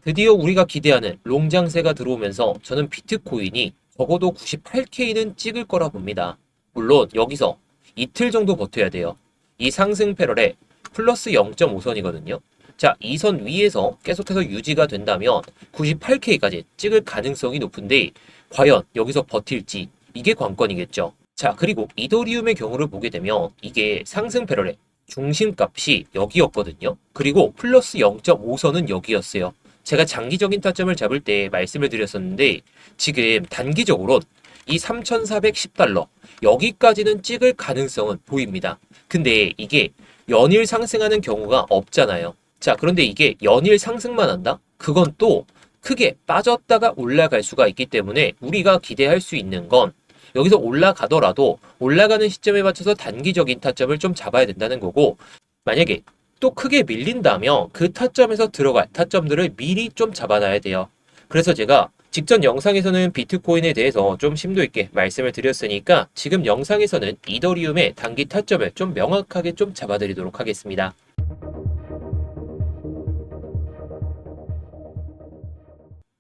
드디어 우리가 기대하는 롱장세가 들어오면서 저는 비트코인이 적어도 98K는 찍을 거라 봅니다. 물론 여기서 이틀 정도 버텨야 돼요. 이 상승 패럴에 플러스 0.5선이거든요. 자, 이 선 위에서 계속해서 유지가 된다면 98K까지 찍을 가능성이 높은데 과연 여기서 버틸지 이게 관건이겠죠. 자, 그리고 이더리움의 경우를 보게 되면 이게 상승 패럴의 중심값이 여기였거든요. 그리고 플러스 0.5선은 여기였어요. 제가 장기적인 타점을 잡을 때 말씀을 드렸었는데 지금 단기적으로 이 3,410달러 여기까지는 찍을 가능성은 보입니다. 근데 이게 연일 상승하는 경우가 없잖아요. 자, 그런데 이게 연일 상승만 한다? 그건 또 크게 빠졌다가 올라갈 수가 있기 때문에 우리가 기대할 수 있는 건 여기서 올라가더라도 올라가는 시점에 맞춰서 단기적인 타점을 좀 잡아야 된다는 거고, 만약에 또 크게 밀린다면 그 타점에서 들어갈 타점들을 미리 좀 잡아놔야 돼요. 그래서 제가 직전 영상에서는 비트코인에 대해서 좀 심도 있게 말씀을 드렸으니까 지금 영상에서는 이더리움의 단기 타점을 좀 명확하게 좀 잡아드리도록 하겠습니다.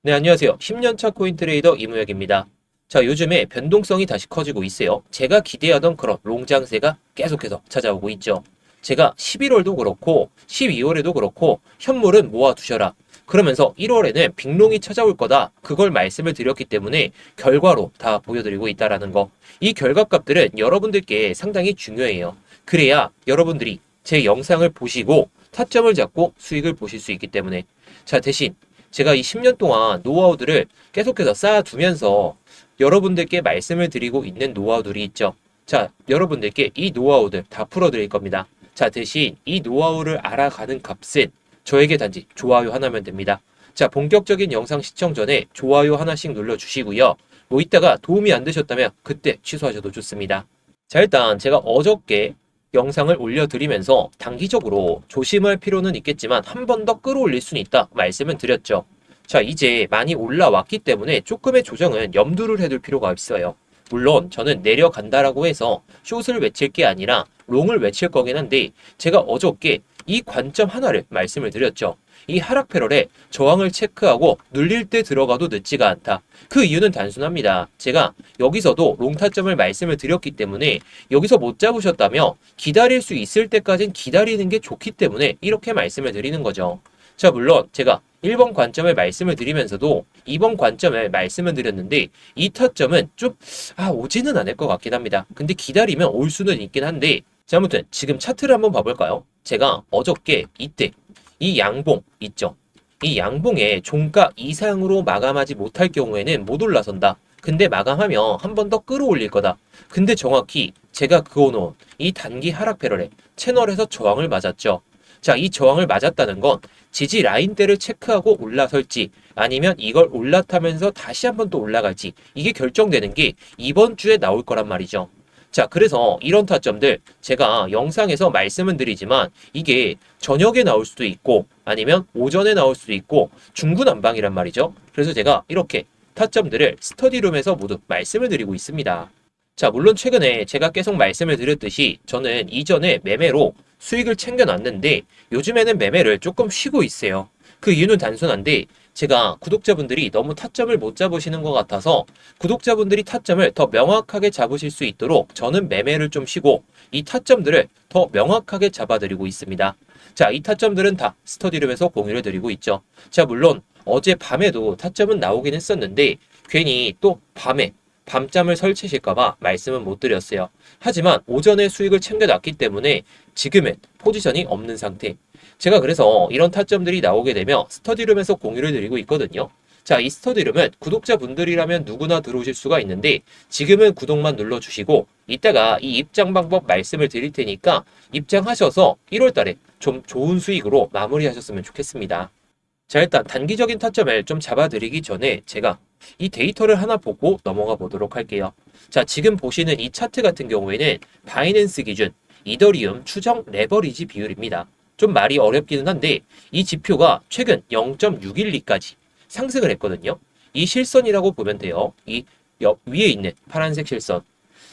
네, 안녕하세요. 10년차 코인트레이더 이무혁입니다. 자, 요즘에 변동성이 다시 커지고 있어요. 제가 기대하던 그런 롱장세가 계속해서 찾아오고 있죠. 제가 11월도 그렇고 12월에도 그렇고 현물은 모아두셔라. 그러면서 1월에는 빅롱이 찾아올 거다. 그걸 말씀을 드렸기 때문에 결과로 다 보여드리고 있다라는 거. 이 결과값들은 여러분들께 상당히 중요해요. 그래야 여러분들이 제 영상을 보시고 타점을 잡고 수익을 보실 수 있기 때문에. 자, 대신 제가 이 10년 동안 노하우들을 계속해서 쌓아두면서 여러분들께 말씀을 드리고 있는 노하우들이 있죠. 자, 여러분들께 이 노하우들 다 풀어드릴 겁니다. 자, 대신 이 노하우를 알아가는 값은 저에게 단지 좋아요 하나면 됩니다. 자, 본격적인 영상 시청 전에 좋아요 하나씩 눌러주시고요. 뭐 이따가 도움이 안 되셨다면 그때 취소하셔도 좋습니다. 자, 일단 제가 어저께 영상을 올려드리면서 단기적으로 조심할 필요는 있겠지만 한 번 더 끌어올릴 수는 있다 말씀은 드렸죠. 자, 이제 많이 올라왔기 때문에 조금의 조정은 염두를 해둘 필요가 있어요. 물론 저는 내려간다라고 해서 숏을 외칠 게 아니라 롱을 외칠 거긴 한데 제가 어저께 이 관점 하나를 말씀을 드렸죠. 이 하락 패럴에 저항을 체크하고 눌릴 때 들어가도 늦지가 않다. 그 이유는 단순합니다. 제가 여기서도 롱 타점을 말씀을 드렸기 때문에 여기서 못 잡으셨다면 기다릴 수 있을 때까진 기다리는 게 좋기 때문에 이렇게 말씀을 드리는 거죠. 자, 물론 제가 1번 관점을 말씀을 드리면서도 2번 관점을 말씀을 드렸는데 이 타점은 좀 오지는 않을 것 같긴 합니다. 근데 기다리면 올 수는 있긴 한데, 자, 아무튼 지금 차트를 한번 봐볼까요? 제가 어저께 이때 이 양봉 있죠? 이 양봉에 종가 이상으로 마감하지 못할 경우에는 못 올라선다. 근데 마감하면 한 번 더 끌어올릴 거다. 근데 정확히 제가 그어놓은 이 단기 하락 패럴에 채널에서 저항을 맞았죠. 자, 이 저항을 맞았다는 건 지지 라인대를 체크하고 올라설지 아니면 이걸 올라타면서 다시 한번 또 올라갈지 이게 결정되는 게 이번 주에 나올 거란 말이죠. 자, 그래서 이런 타점들 제가 영상에서 말씀은 드리지만 이게 저녁에 나올 수도 있고 아니면 오전에 나올 수도 있고 중구난방이란 말이죠. 그래서 제가 이렇게 타점들을 스터디룸에서 모두 말씀을 드리고 있습니다. 자, 물론 최근에 제가 계속 말씀을 드렸듯이 저는 이전에 매매로 수익을 챙겨놨는데 요즘에는 매매를 조금 쉬고 있어요. 그 이유는 단순한데 제가 구독자분들이 너무 타점을 못 잡으시는 것 같아서 구독자분들이 타점을 더 명확하게 잡으실 수 있도록 저는 매매를 좀 쉬고 이 타점들을 더 명확하게 잡아드리고 있습니다. 자, 이 타점들은 다 스터디룸에서 공유를 드리고 있죠. 자, 물론 어제 밤에도 타점은 나오긴 했었는데 괜히 또 밤잠을 설치실까봐 말씀은 못 드렸어요. 하지만 오전에 수익을 챙겨놨기 때문에 지금은 포지션이 없는 상태. 제가 그래서 이런 타점들이 나오게 되면 스터디룸에서 공유를 드리고 있거든요. 자, 이 스터디룸은 구독자분들이라면 누구나 들어오실 수가 있는데 지금은 구독만 눌러주시고 이따가 이 입장 방법 말씀을 드릴 테니까 입장하셔서 1월달에 좀 좋은 수익으로 마무리하셨으면 좋겠습니다. 자, 일단 단기적인 타점을 좀 잡아드리기 전에 제가 이 데이터를 하나 보고 넘어가 보도록 할게요. 자, 지금 보시는 이 차트 같은 경우에는 바이낸스 기준 이더리움 추정 레버리지 비율입니다. 좀 말이 어렵기는 한데 이 지표가 최근 0.612까지 상승을 했거든요. 이 실선이라고 보면 돼요. 이 옆 위에 있는 파란색 실선.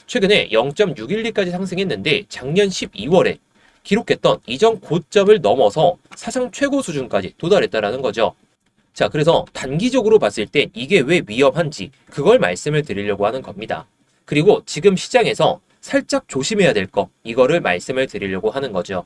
최근에 0.612까지 상승했는데 작년 12월에 기록했던 이전 고점을 넘어서 사상 최고 수준까지 도달했다라는 거죠. 자, 그래서 단기적으로 봤을 땐 이게 왜 위험한지 그걸 말씀을 드리려고 하는 겁니다. 그리고 지금 시장에서 살짝 조심해야 될 거, 이거를 말씀을 드리려고 하는 거죠.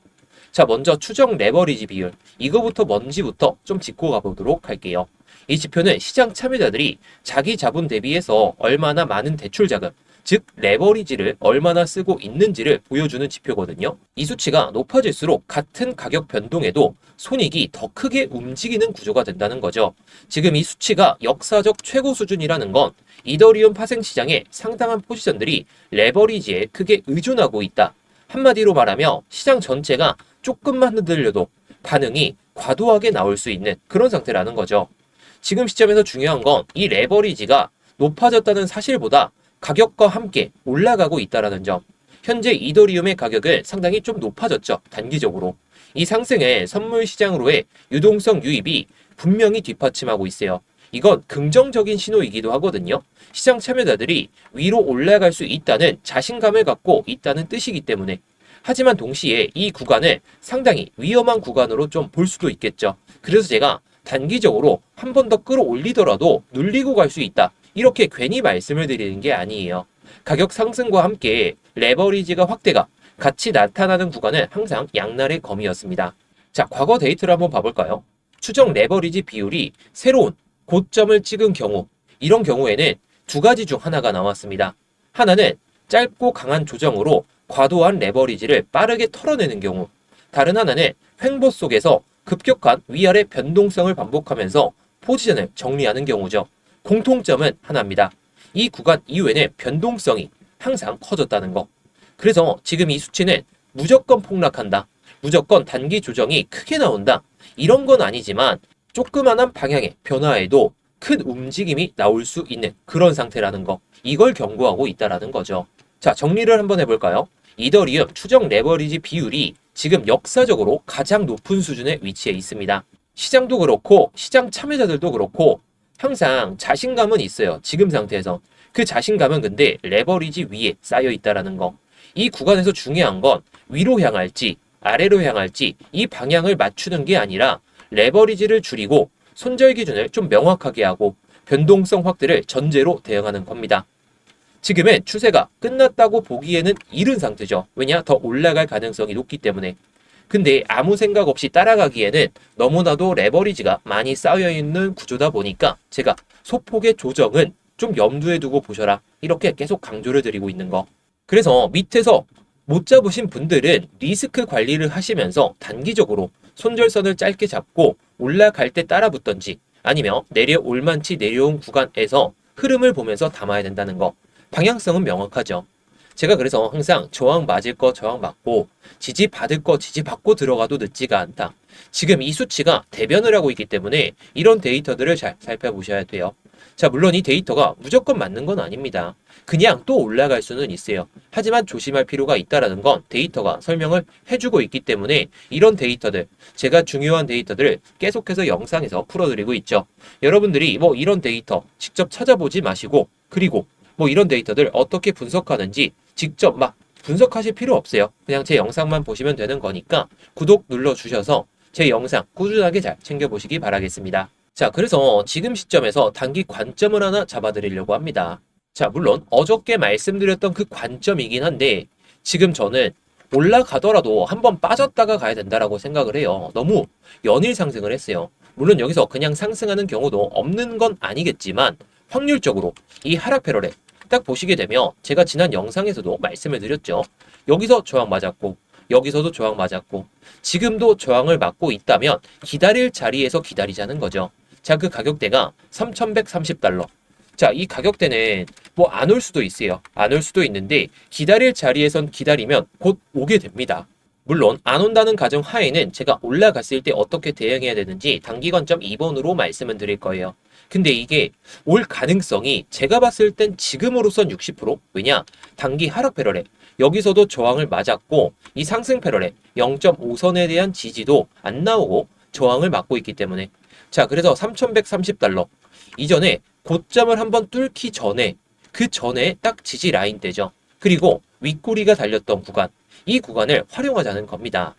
자, 먼저 추정 레버리지 비율, 이거부터 뭔지부터 좀 짚고 가보도록 할게요. 이 지표는 시장 참여자들이 자기 자본 대비해서 얼마나 많은 대출 자금, 즉 레버리지를 얼마나 쓰고 있는지를 보여주는 지표거든요. 이 수치가 높아질수록 같은 가격 변동에도 손익이 더 크게 움직이는 구조가 된다는 거죠. 지금 이 수치가 역사적 최고 수준이라는 건 이더리움 파생 시장의 상당한 포지션들이 레버리지에 크게 의존하고 있다. 한마디로 말하면 시장 전체가 조금만 흔들려도 반응이 과도하게 나올 수 있는 그런 상태라는 거죠. 지금 시점에서 중요한 건 이 레버리지가 높아졌다는 사실보다 가격과 함께 올라가고 있다는 점. 현재 이더리움의 가격은 상당히 좀 높아졌죠. 단기적으로. 이 상승에 선물 시장으로의 유동성 유입이 분명히 뒷받침하고 있어요. 이건 긍정적인 신호이기도 하거든요. 시장 참여자들이 위로 올라갈 수 있다는 자신감을 갖고 있다는 뜻이기 때문에. 하지만 동시에 이 구간을 상당히 위험한 구간으로 좀 볼 수도 있겠죠. 그래서 제가 단기적으로 한 번 더 끌어올리더라도 눌리고 갈 수 있다. 이렇게 괜히 말씀을 드리는 게 아니에요. 가격 상승과 함께 레버리지가 확대가 같이 나타나는 구간은 항상 양날의 검이었습니다. 자, 과거 데이터를 한번 봐볼까요? 추정 레버리지 비율이 새로운 고점을 찍은 경우, 이런 경우에는 두 가지 중 하나가 나왔습니다. 하나는 짧고 강한 조정으로 과도한 레버리지를 빠르게 털어내는 경우, 다른 하나는 횡보 속에서 급격한 위아래 변동성을 반복하면서 포지션을 정리하는 경우죠. 공통점은 하나입니다. 이 구간 이후에는 변동성이 항상 커졌다는 거. 그래서 지금 이 수치는 무조건 폭락한다. 무조건 단기 조정이 크게 나온다. 이런 건 아니지만 조그만한 방향의 변화에도 큰 움직임이 나올 수 있는 그런 상태라는 거. 이걸 경고하고 있다는 거죠. 자, 정리를 한번 해볼까요? 이더리움 추정 레버리지 비율이 지금 역사적으로 가장 높은 수준에 위치해 있습니다. 시장도 그렇고 시장 참여자들도 그렇고 항상 자신감은 있어요. 지금 상태에서. 그 자신감은 근데 레버리지 위에 쌓여 있다는 거. 이 구간에서 중요한 건 위로 향할지 아래로 향할지 이 방향을 맞추는 게 아니라 레버리지를 줄이고 손절 기준을 좀 명확하게 하고 변동성 확대를 전제로 대응하는 겁니다. 지금은 추세가 끝났다고 보기에는 이른 상태죠. 왜냐? 더 올라갈 가능성이 높기 때문에. 근데 아무 생각 없이 따라가기에는 너무나도 레버리지가 많이 쌓여있는 구조다 보니까 제가 소폭의 조정은 좀 염두에 두고 보셔라. 이렇게 계속 강조를 드리고 있는 거. 그래서 밑에서 못 잡으신 분들은 리스크 관리를 하시면서 단기적으로 손절선을 짧게 잡고 올라갈 때 따라 붙던지 아니면 내려올 만치 내려온 구간에서 흐름을 보면서 담아야 된다는 거. 방향성은 명확하죠. 제가 그래서 항상 저항 맞을 거 저항 맞고 지지 받을 거 지지 받고 들어가도 늦지가 않다. 지금 이 수치가 대변을 하고 있기 때문에 이런 데이터들을 잘 살펴보셔야 돼요. 자, 물론 이 데이터가 무조건 맞는 건 아닙니다. 그냥 또 올라갈 수는 있어요. 하지만 조심할 필요가 있다는 건 데이터가 설명을 해주고 있기 때문에 이런 데이터들, 제가 중요한 데이터들을 계속해서 영상에서 풀어드리고 있죠. 여러분들이 뭐 이런 데이터 직접 찾아보지 마시고 그리고 뭐 이런 데이터들 어떻게 분석하는지 직접 막 분석하실 필요 없어요. 그냥 제 영상만 보시면 되는 거니까 구독 눌러주셔서 제 영상 꾸준하게 잘 챙겨보시기 바라겠습니다. 자, 그래서 지금 시점에서 단기 관점을 하나 잡아드리려고 합니다. 자, 물론 어저께 말씀드렸던 그 관점이긴 한데 지금 저는 올라가더라도 한번 빠졌다가 가야 된다라고 생각을 해요. 너무 연일 상승을 했어요. 물론 여기서 그냥 상승하는 경우도 없는 건 아니겠지만 확률적으로 이 하락 패러레 딱 보시게 되면 제가 지난 영상에서도 말씀을 드렸죠. 여기서 저항 맞았고 여기서도 저항 맞았고 지금도 저항을 맞고 있다면 기다릴 자리에서 기다리자는 거죠. 자, 그 가격대가 3,130달러. 자, 이 가격대는 뭐 안 올 수도 있어요. 안 올 수도 있는데 기다릴 자리에선 기다리면 곧 오게 됩니다. 물론 안 온다는 가정 하에는 제가 올라갔을 때 어떻게 대응해야 되는지 단기 관점 2번으로 말씀을 드릴 거예요. 근데 이게 올 가능성이 제가 봤을 땐 지금으로선 60%? 왜냐? 단기 하락 패러레. 여기서도 저항을 맞았고 이 상승 패러레 0.5선에 대한 지지도 안 나오고 저항을 맞고 있기 때문에 자, 그래서 3,130달러 이전에 고점을 한번 뚫기 전에 그 전에 딱 지지 라인대죠. 그리고 윗꼬리가 달렸던 구간 이 구간을 활용하자는 겁니다.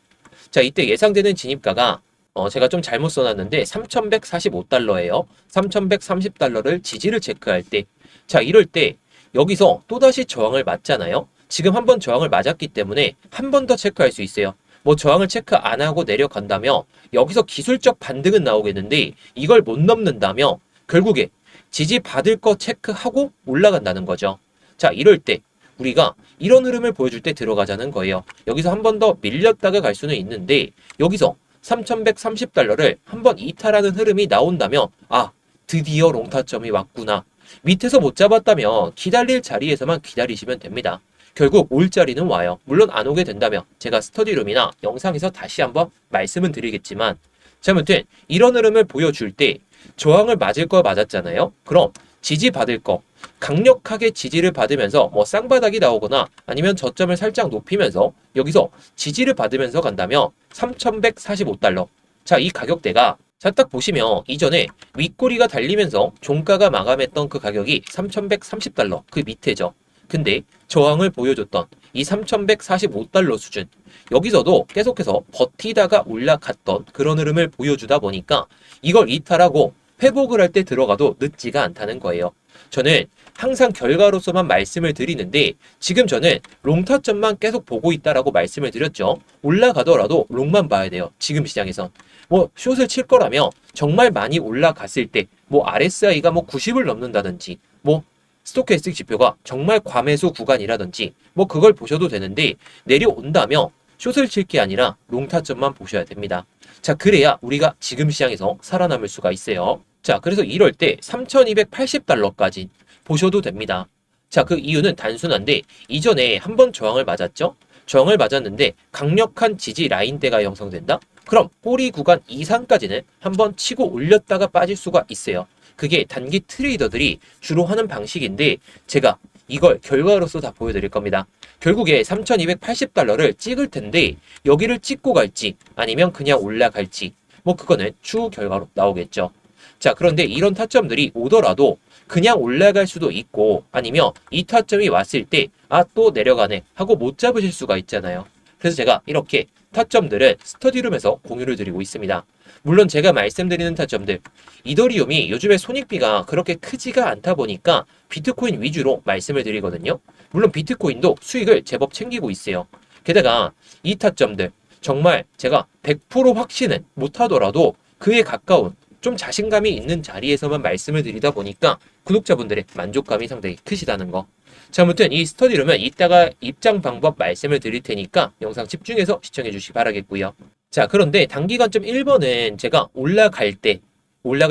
자, 이때 예상되는 진입가가 제가 좀 잘못 써놨는데 3,145달러예요. 3,130달러를 지지를 체크할 때, 자, 이럴 때 여기서 또다시 저항을 맞잖아요. 지금 한번 저항을 맞았기 때문에 한 번 더 체크할 수 있어요. 뭐 저항을 체크 안 하고 내려간다며 여기서 기술적 반등은 나오겠는데 이걸 못 넘는다며 결국에 지지 받을 거 체크하고 올라간다는 거죠. 자, 이럴 때 우리가 이런 흐름을 보여줄 때 들어가자는 거예요. 여기서 한 번 더 밀렸다가 갈 수는 있는데 여기서 3,130달러를 한번 이탈하는 흐름이 나온다면 아, 드디어 롱타점이 왔구나. 밑에서 못 잡았다면 기다릴 자리에서만 기다리시면 됩니다. 결국 올 자리는 와요. 물론 안 오게 된다면 제가 스터디룸이나 영상에서 다시 한번 말씀은 드리겠지만 자, 아무튼 이런 흐름을 보여줄 때 저항을 맞을 거 맞았잖아요. 그럼 지지 받을 거 강력하게 지지를 받으면서 뭐 쌍바닥이 나오거나 아니면 저점을 살짝 높이면서 여기서 지지를 받으면서 간다면 3,145달러. 자, 이 가격대가 자, 딱 보시면 이전에 윗꼬리가 달리면서 종가가 마감했던 그 가격이 3,130달러 그 밑에죠. 근데 저항을 보여줬던 이 3,145달러 수준 여기서도 계속해서 버티다가 올라갔던 그런 흐름을 보여주다 보니까 이걸 이탈하고 회복을 할 때 들어가도 늦지가 않다는 거예요. 저는 항상 결과로서만 말씀을 드리는데 지금 저는 롱타점만 계속 보고 있다라고 말씀을 드렸죠. 올라가더라도 롱만 봐야 돼요. 지금 시장에선. 뭐 숏을 칠 거라면 정말 많이 올라갔을 때 뭐 RSI가 뭐 90을 넘는다든지 뭐 스토캐스틱 지표가 정말 과매수 구간이라든지 뭐 그걸 보셔도 되는데 내려온다면 숏을 칠 게 아니라 롱타점만 보셔야 됩니다. 자, 그래야 우리가 지금 시장에서 살아남을 수가 있어요. 자, 그래서 이럴 때 3,280달러까지 보셔도 됩니다. 자, 그 이유는 단순한데 이전에 한번 저항을 맞았죠? 저항을 맞았는데 강력한 지지 라인대가 형성된다? 그럼 꼬리 구간 이상까지는 한번 치고 올렸다가 빠질 수가 있어요. 그게 단기 트레이더들이 주로 하는 방식인데 제가 이걸 결과로서 다 보여드릴 겁니다. 결국에 3,280달러를 찍을 텐데 여기를 찍고 갈지 아니면 그냥 올라갈지 뭐 그거는 추후 결과로 나오겠죠. 자, 그런데 이런 타점들이 오더라도 그냥 올라갈 수도 있고 아니면 이 타점이 왔을 때 아, 또 내려가네 하고 못 잡으실 수가 있잖아요. 그래서 제가 이렇게 타점들을 스터디룸에서 공유를 드리고 있습니다. 물론 제가 말씀드리는 타점들 이더리움이 요즘에 손익비가 그렇게 크지가 않다 보니까 비트코인 위주로 말씀을 드리거든요. 물론 비트코인도 수익을 제법 챙기고 있어요. 게다가 이 타점들 정말 제가 100% 확신은 못하더라도 그에 가까운 좀 자신감이 있는 자리에서만 말씀을 드리다 보니까 구독자분들의 만족감이 상당히 크시다는 거. 자, 아무튼 이 스터디룸은 이따가 입장 방법 말씀을 드릴 테니까 영상 집중해서 시청해 주시기 바라겠고요. 자, 그런데 단기관점 1번은 제가 올라갈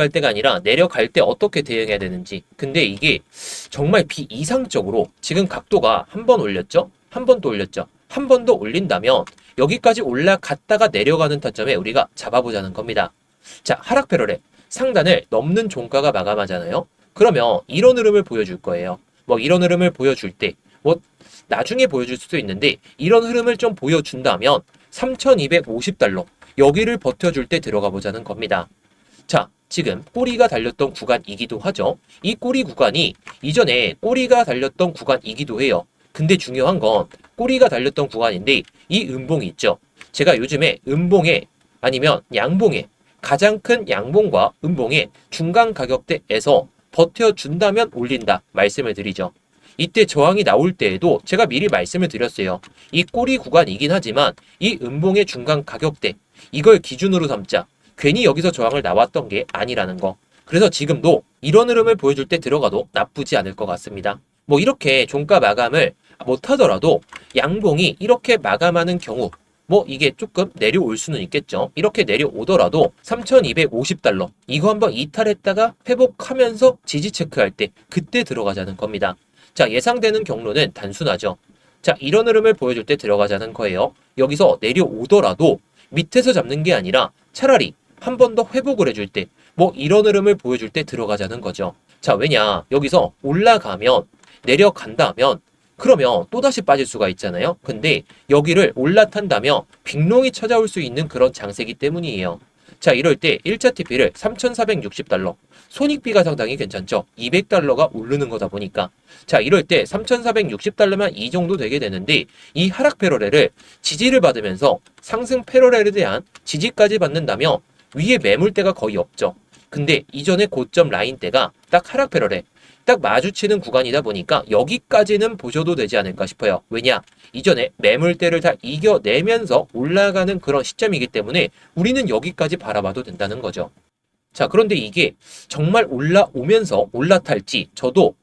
때가 아니라 내려갈 때 어떻게 대응해야 되는지. 근데 이게 정말 비이상적으로 지금 각도가 한 번 올렸죠? 한 번 또 올렸죠? 한 번 더 올린다면 여기까지 올라갔다가 내려가는 타점에 우리가 잡아보자는 겁니다. 자, 하락 패러렐 상단을 넘는 종가가 마감하잖아요. 그러면 이런 흐름을 보여줄 거예요. 뭐 이런 흐름을 보여줄 때 뭐 나중에 보여줄 수도 있는데 이런 흐름을 좀 보여준다면 3,250달러 여기를 버텨줄 때 들어가 보자는 겁니다. 자, 지금 꼬리가 달렸던 구간이기도 하죠. 이 꼬리 구간이 이전에 꼬리가 달렸던 구간이기도 해요. 근데 중요한 건 꼬리가 달렸던 구간인데 이 음봉이 있죠. 제가 요즘에 음봉에 아니면 양봉에 가장 큰 양봉과 음봉의 중간 가격대에서 버텨준다면 올린다 말씀을 드리죠. 이때 저항이 나올 때에도 제가 미리 말씀을 드렸어요. 이 꼬리 구간이긴 하지만 이 음봉의 중간 가격대 이걸 기준으로 삼자. 괜히 여기서 저항을 나왔던 게 아니라는 거. 그래서 지금도 이런 흐름을 보여줄 때 들어가도 나쁘지 않을 것 같습니다. 뭐 이렇게 종가 마감을 못하더라도 양봉이 이렇게 마감하는 경우 뭐 이게 조금 내려올 수는 있겠죠. 이렇게 내려오더라도 3,250달러 이거 한번 이탈했다가 회복하면서 지지 체크할 때 그때 들어가자는 겁니다. 자, 예상되는 경로는 단순하죠. 자, 이런 흐름을 보여줄 때 들어가자는 거예요. 여기서 내려오더라도 밑에서 잡는 게 아니라 차라리 한 번 더 회복을 해줄 때 뭐 이런 흐름을 보여줄 때 들어가자는 거죠. 자, 왜냐 여기서 올라가면 내려간다면 그러면 또다시 빠질 수가 있잖아요. 근데 여기를 올라탄다면 빅롱이 찾아올 수 있는 그런 장세기 때문이에요. 자, 이럴 때 1차 TP를 3,460달러 손익비가 상당히 괜찮죠. 200달러가 오르는 거다 보니까. 자, 이럴 때 3,460달러면 이 정도 되게 되는데 이 하락 패러렐을 지지를 받으면서 상승 패러렐에 대한 지지까지 받는다면 위에 매물대가 거의 없죠. 근데 이전에 고점 라인대가 딱 하락 패러렐 딱 마주치는 구간이다 보니까 여기까지는 보셔도 되지 않을까 싶어요. 왜냐? 이전에 매물대를 다 이겨내면서 올라가는 그런 시점이기 때문에 우리는 여기까지 바라봐도 된다는 거죠. 자, 그런데 이게 정말 올라오면서 올라탈지 저도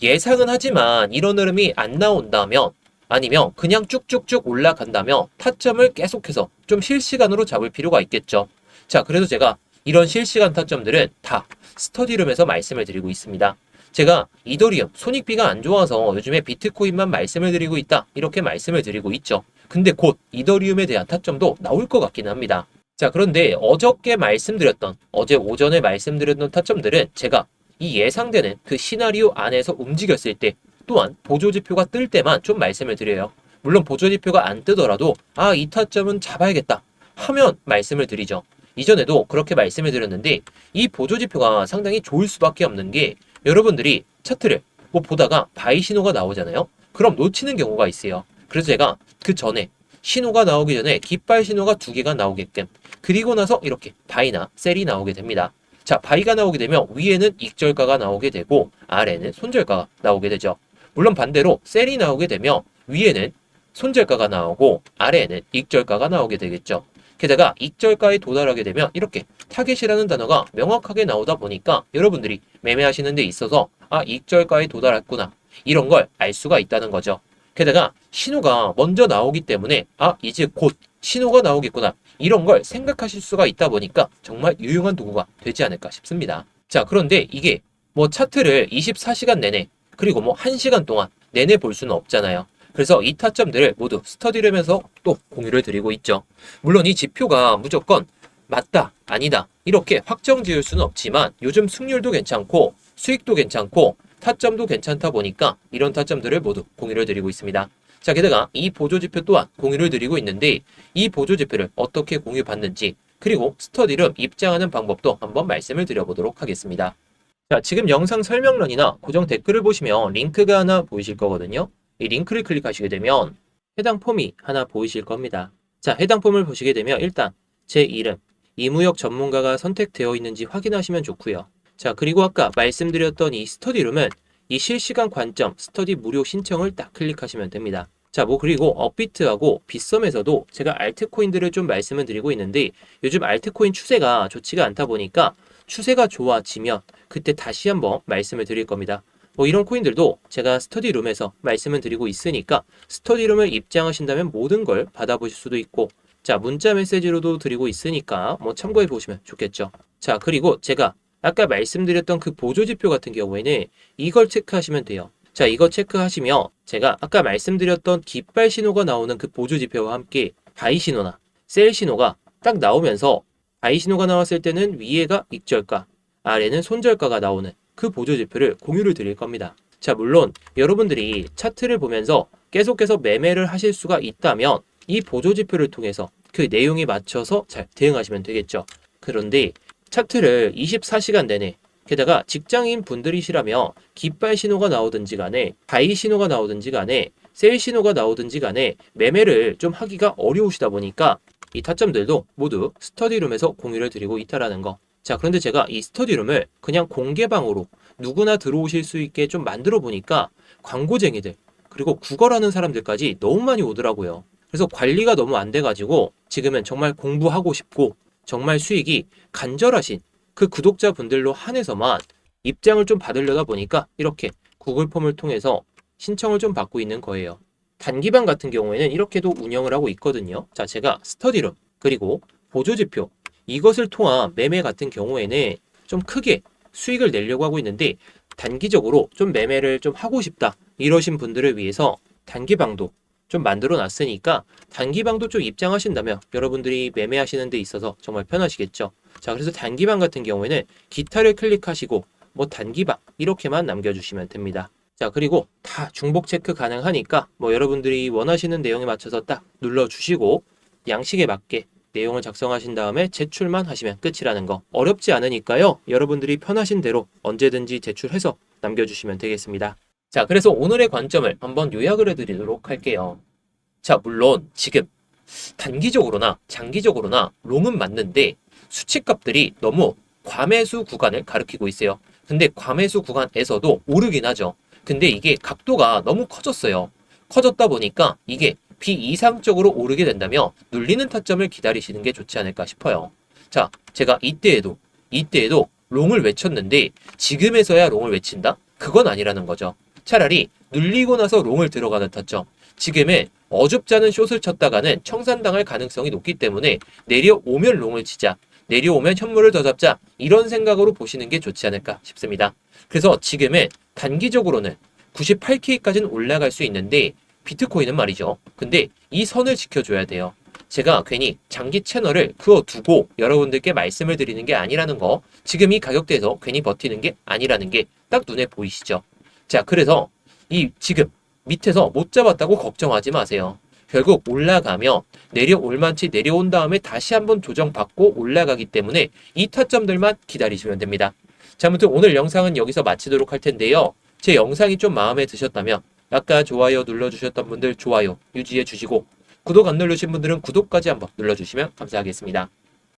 예상은 하지만 이런 흐름이 안 나온다면 아니면 그냥 쭉쭉쭉 올라간다면 타점을 계속해서 좀 실시간으로 잡을 필요가 있겠죠. 자, 그래서 제가 이런 실시간 타점들은 다 스터디룸에서 말씀을 드리고 있습니다. 제가 이더리움 손익비가 안 좋아서 요즘에 비트코인만 말씀을 드리고 있다 이렇게 말씀을 드리고 있죠. 근데 곧 이더리움에 대한 타점도 나올 것 같기는 합니다. 자, 그런데 어저께 말씀드렸던 어제 오전에 말씀드렸던 타점들은 제가 이 예상되는 그 시나리오 안에서 움직였을 때 또한 보조지표가 뜰 때만 좀 말씀을 드려요. 물론 보조지표가 안 뜨더라도 이 타점은 잡아야겠다 하면 말씀을 드리죠. 이전에도 그렇게 말씀을 드렸는데 이 보조지표가 상당히 좋을 수밖에 없는 게 여러분들이 차트를 보다가 바이 신호가 나오잖아요. 그럼 놓치는 경우가 있어요. 그래서 제가 그 전에 신호가 나오기 전에 깃발 신호가 2개가 나오게끔 그리고 나서 이렇게 바이나 셀이 나오게 됩니다. 자, 바이가 나오게 되면 위에는 익절가가 나오게 되고 아래는 손절가가 나오게 되죠. 물론 반대로 셀이 나오게 되면 위에는 손절가가 나오고 아래에는 익절가가 나오게 되겠죠. 게다가 익절가에 도달하게 되면 이렇게 타겟이라는 단어가 명확하게 나오다 보니까 여러분들이 매매하시는 데 있어서 익절가에 도달했구나 이런 걸 알 수가 있다는 거죠. 게다가 신호가 먼저 나오기 때문에 이제 곧 신호가 나오겠구나 이런 걸 생각하실 수가 있다 보니까 정말 유용한 도구가 되지 않을까 싶습니다. 자, 그런데 이게 차트를 24시간 내내 그리고 1시간 동안 내내 볼 수는 없잖아요. 그래서 이 타점들을 모두 스터디룸에서 또 공유를 드리고 있죠. 물론 이 지표가 무조건 맞다, 아니다 이렇게 확정 지을 수는 없지만 요즘 승률도 괜찮고 수익도 괜찮고 타점도 괜찮다 보니까 이런 타점들을 모두 공유를 드리고 있습니다. 자, 게다가 이 보조지표 또한 공유를 드리고 있는데 이 보조지표를 어떻게 공유받는지 그리고 스터디룸 입장하는 방법도 한번 말씀을 드려보도록 하겠습니다. 자, 지금 영상 설명란이나 고정 댓글을 보시면 링크가 하나 보이실 거거든요. 이 링크를 클릭하시게 되면 해당 폼이 하나 보이실 겁니다. 자, 해당 폼을 보시게 되면 일단 제 이름, 이무역 전문가가 선택되어 있는지 확인하시면 좋고요. 자, 그리고 아까 말씀드렸던 이 스터디룸은 이 실시간 관점 스터디 무료 신청을 딱 클릭하시면 됩니다. 자, 그리고 업비트하고 빗썸에서도 제가 알트코인들을 좀 말씀을 드리고 있는데 요즘 알트코인 추세가 좋지가 않다 보니까 추세가 좋아지면 그때 다시 한번 말씀을 드릴 겁니다. 이런 코인들도 제가 스터디룸에서 말씀을 드리고 있으니까 스터디룸을 입장하신다면 모든 걸 받아보실 수도 있고 자, 문자 메시지로도 드리고 있으니까 참고해 보시면 좋겠죠. 자, 그리고 제가 아까 말씀드렸던 그 보조지표 같은 경우에는 이걸 체크하시면 돼요. 자, 이거 체크하시면 제가 아까 말씀드렸던 깃발 신호가 나오는 그 보조지표와 함께 바이 신호나 셀 신호가 딱 나오면서 바이 신호가 나왔을 때는 위에가 익절가, 아래는 손절가가 나오는 그 보조지표를 공유를 드릴 겁니다. 자, 물론 여러분들이 차트를 보면서 계속해서 매매를 하실 수가 있다면 이 보조지표를 통해서 그 내용에 맞춰서 잘 대응하시면 되겠죠. 그런데 차트를 24시간 내내 게다가 직장인 분들이시라면 깃발 신호가 나오든지 간에 바이 신호가 나오든지 간에 셀 신호가 나오든지 간에 매매를 좀 하기가 어려우시다 보니까 이 타점들도 모두 스터디룸에서 공유를 드리고 있다라는 거. 자, 그런데 제가 이 스터디룸을 그냥 공개방으로 누구나 들어오실 수 있게 좀 만들어 보니까 광고쟁이들 그리고 구걸하는 사람들까지 너무 많이 오더라고요. 그래서 관리가 너무 안 돼가지고 지금은 정말 공부하고 싶고 정말 수익이 간절하신 그 구독자분들로 한해서만 입장을 좀 받으려다 보니까 이렇게 구글 폼을 통해서 신청을 좀 받고 있는 거예요. 단기방 같은 경우에는 이렇게도 운영을 하고 있거든요. 자, 제가 스터디룸 그리고 보조지표 이것을 통한 매매 같은 경우에는 좀 크게 수익을 내려고 하고 있는데 단기적으로 좀 매매를 좀 하고 싶다 이러신 분들을 위해서 단기방도 좀 만들어 놨으니까 단기방도 좀 입장하신다면 여러분들이 매매하시는 데 있어서 정말 편하시겠죠. 자, 그래서 단기방 같은 경우에는 기타를 클릭하시고 단기방 이렇게만 남겨주시면 됩니다. 자, 그리고 다 중복 체크 가능하니까 여러분들이 원하시는 내용에 맞춰서 딱 눌러주시고 양식에 맞게 내용을 작성하신 다음에 제출만 하시면 끝이라는 거. 어렵지 않으니까요. 여러분들이 편하신 대로 언제든지 제출해서 남겨주시면 되겠습니다. 자, 그래서 오늘의 관점을 한번 요약을 해드리도록 할게요. 자, 물론 지금 단기적으로나 장기적으로나 롱은 맞는데 수치값들이 너무 과매수 구간을 가리키고 있어요. 근데 과매수 구간에서도 오르긴 하죠. 근데 이게 각도가 너무 커졌어요. 커졌다 보니까 이게 비이상적으로 오르게 된다면 눌리는 타점을 기다리시는 게 좋지 않을까 싶어요. 자, 제가 이때에도 롱을 외쳤는데 지금에서야 롱을 외친다? 그건 아니라는 거죠. 차라리 눌리고 나서 롱을 들어가는 타점. 지금은 어줍지 않은 숏을 쳤다가는 청산당할 가능성이 높기 때문에 내려오면 롱을 치자. 내려오면 현물을 더 잡자. 이런 생각으로 보시는 게 좋지 않을까 싶습니다. 그래서 지금은 단기적으로는 98K까지는 올라갈 수 있는데 비트코인은 말이죠. 근데 이 선을 지켜줘야 돼요. 제가 괜히 장기 채널을 그어두고 여러분들께 말씀을 드리는 게 아니라는 거, 지금 이 가격대에서 괜히 버티는 게 아니라는 게 딱 눈에 보이시죠? 자, 그래서 이 지금 밑에서 못 잡았다고 걱정하지 마세요. 결국 올라가면 내려올 만치 내려온 다음에 다시 한번 조정받고 올라가기 때문에 이 타점들만 기다리시면 됩니다. 자, 아무튼 오늘 영상은 여기서 마치도록 할 텐데요. 제 영상이 좀 마음에 드셨다면 아까 좋아요 눌러주셨던 분들 좋아요 유지해 주시고 구독 안 누르신 분들은 구독까지 한번 눌러주시면 감사하겠습니다.